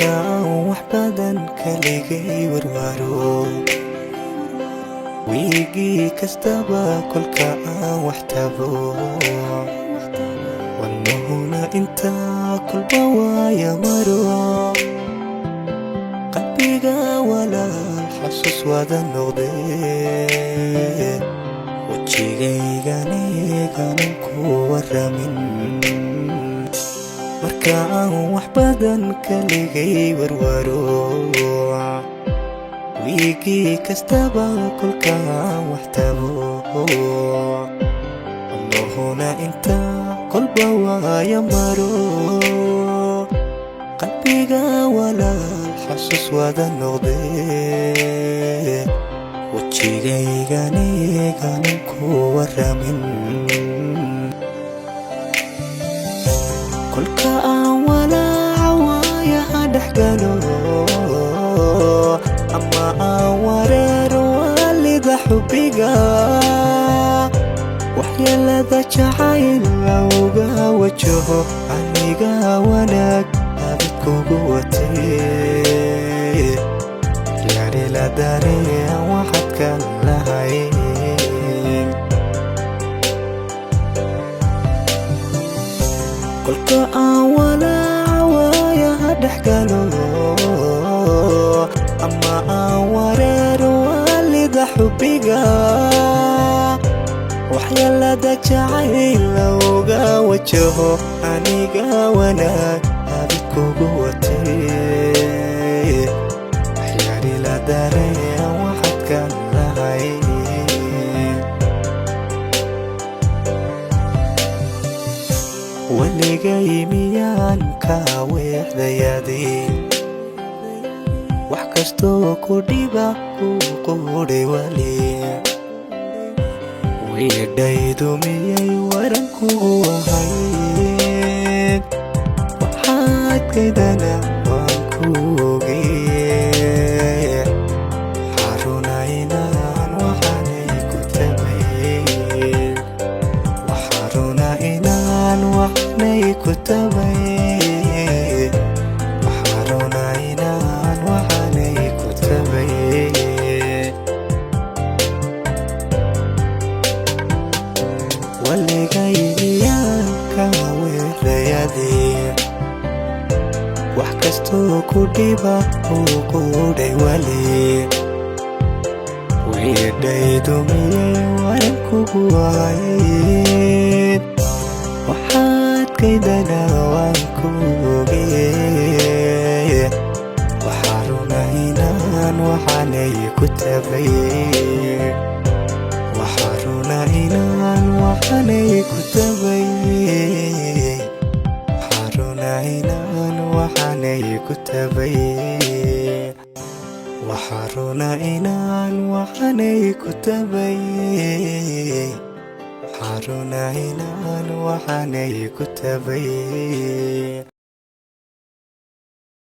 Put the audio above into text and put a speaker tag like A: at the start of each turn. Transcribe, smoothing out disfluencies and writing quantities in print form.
A: kolkaan wax badan kaligay warwaro wiigii kastaba kolkaan wax tabo wadnuhuna intaa kolba waaya maro qalbiga walaal xasuus wada noqdee wajigaygaaniganan ku waramin markaan wax badan kaligay warwaro wiigii kastaba kolkaan wax tabo wadnuhuna intaa kolba waaya maro qalbiga walaal xasuus wada noqdee wajigaygaaniganan ku waramin kolka aan walaaca waayaha dhex galo ama aan wareero waalida xubbiga waxyeelada jacayl looga wajaho aniga wanaag abidkugu watee yaarila dareen waxaad ka lahayn kolka aan walaaca waayaha dhex galo ama aan wareero waalida xubbiga waxyeelada jacayl looga wajaho aniga wanaag abidkugu watee waxyaarila dareen waxaad ka lahayn waligay miyaan ka weexdayaadii wax kastoo ku dhiba ku quudhay wali wiidhaydu miyay waran kugu ahayd waxaad kaydana waan ku ogee xaruna inaan waxaanay ku tabay waxaruna inaan waxnay ku tabay waxaruna inaan waxaanay ku tabay waligay miyaan ka weexdayaadii wax kastoo ku dhiba uu quudhay wali wiidhaydu miyay waran kugu ahayd waxaad kaydana waan ku ogee waxaruna inaan waxaanay ku tabay waxaruna inaan waxaanay ku tabay waxaruna inaan waxaanay ku tabay waxaruna inaan waxaanay ku tabay waxaruna inaan waxaanay ku tabay